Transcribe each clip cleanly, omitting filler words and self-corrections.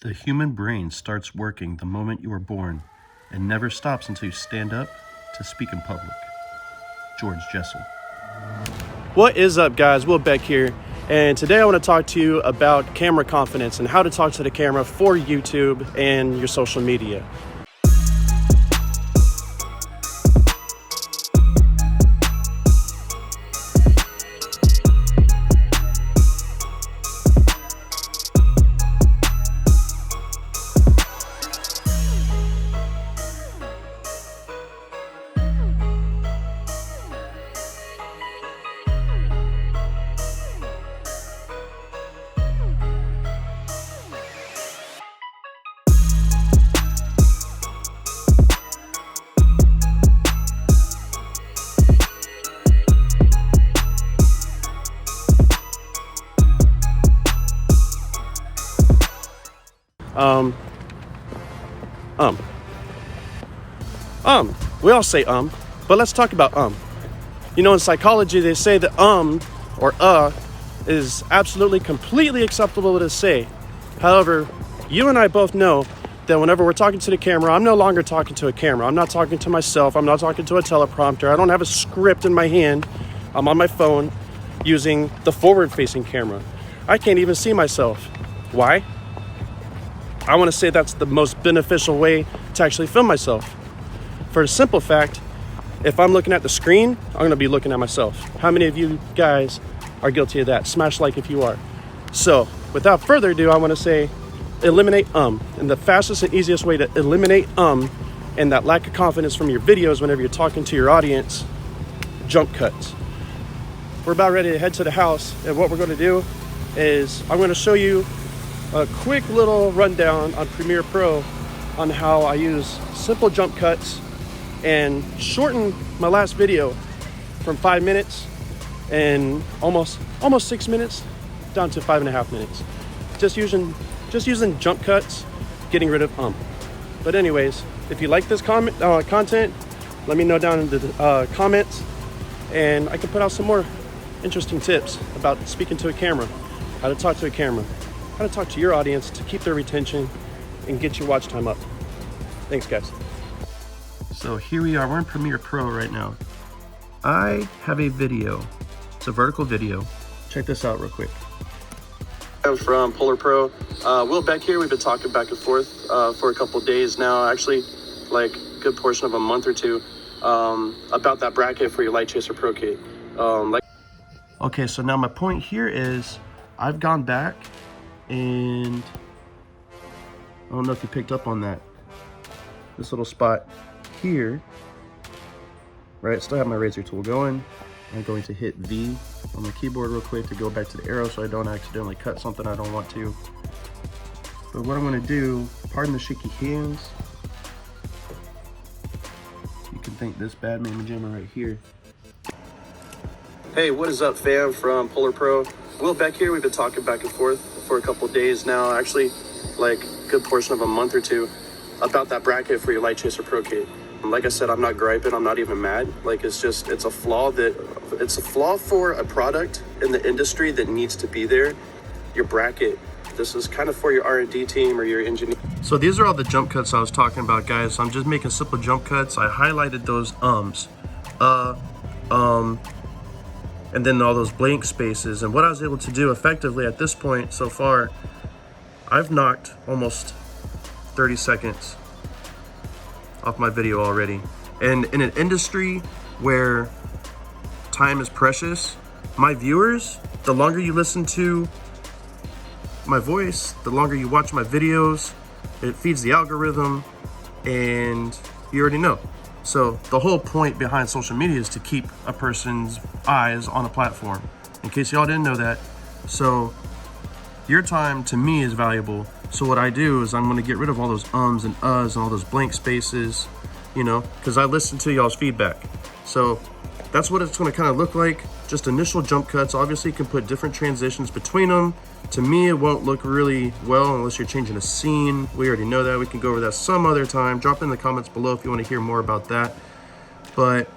The human brain starts working the moment you are born and never stops until you stand up to speak in public. George Jessel. What is up, guys? Will Beck here, and today I want to talk to you about camera confidence and how to talk to the camera for YouTube and your social media. We all say but let's talk about You know, in psychology, they say that or is absolutely completely acceptable to say. However, you and I both know that whenever we're talking to the camera, I'm no longer talking to a camera. I'm not talking to myself. I'm not talking to a teleprompter. I don't have a script in my hand. I'm on my phone using the forward-facing camera. I can't even see myself. Why? I want to say that's the most beneficial way to actually film myself. For the simple fact, if I'm looking at the screen, I'm going to be looking at myself. How many of you guys are guilty of that? Smash like if you are. So, without further ado, I want to say eliminate And the fastest and easiest way to eliminate and that lack of confidence from your videos whenever you're talking to your audience, jump cuts. We're about ready to head to the house, and what we're going to do is I'm going to show you a quick little rundown on Premiere Pro on how I use simple jump cuts and shorten my last video from 5 minutes and almost 6 minutes down to 5.5 minutes. Just using jump cuts, getting rid of But anyways, if you like this content, let me know down in the comments, and I can put out some more interesting tips about speaking to a camera, how to talk to a camera, how to talk to your audience to keep their retention and get your watch time up. Thanks, guys. So here we are, we're in Premiere Pro right now. I have a video, it's a vertical video. Check this out real quick. I'm from Polar Pro. Will Beck here. We've been talking back and forth for a couple days now, actually like a good portion of a month or two, about that bracket for your Light Chaser Pro kit. Okay, so now my point here is I've gone back and I don't know if you picked up on that. This little spot here, right? Still have my razor tool going. I'm going to hit V on the keyboard real quick to go back to the arrow so I don't accidentally cut something I don't want to. But what I'm going to do, pardon the shaky hands. You can thank this bad mamma jamma right here. Hey, what is up, fam, from Polar Pro? Will Beck here. We've been talking back and forth for a couple days now, actually like a good portion of a month or two, about that bracket for your Light Chaser Pro kit. Like I said, I'm not griping, I'm not even mad. Like, it's a flaw for a product in the industry that needs to be there. Your bracket, this is kind of for your R&D team or your engineer. So these are all the jump cuts I was talking about, guys. I'm just making simple jump cuts. I highlighted those and then all those blank spaces. And what I was able to do effectively at this point so far, I've knocked almost 30 seconds off my video already. And in an industry where time is precious, my viewers, the longer you listen to my voice, the longer you watch my videos, it feeds the algorithm, and you already know. So the whole point behind social media is to keep a person's eyes on a platform, in case y'all didn't know that. So your time to me is valuable. So what I do is I'm going to get rid of all those ums and uhs and all those blank spaces, you know, because I listen to y'all's feedback. So that's what it's going to kind of look like. Just initial jump cuts. Obviously, you can put different transitions between them. To me, it won't look really well unless you're changing a scene. We already know that. We can go over that some other time. Drop in the comments below if you want to hear more about that. But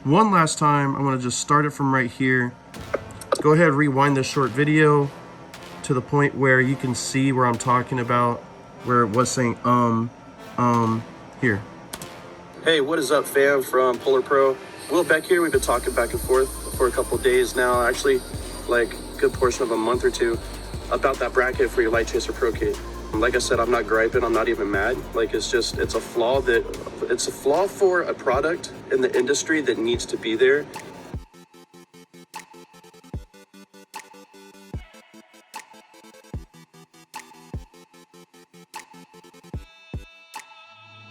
one last time, I want to just start it from right here. Go ahead, rewind this short video to the point where you can see where I'm talking about, where it was saying here. Hey, what is up, fam, from Polar Pro? Will back here. We've been talking back and forth for a couple days now, actually, like a good portion of a month or two, about that bracket for your Light Chaser Pro kit. Like I said, I'm not griping, I'm not even mad. Like, it's a flaw for a product in the industry that needs to be there.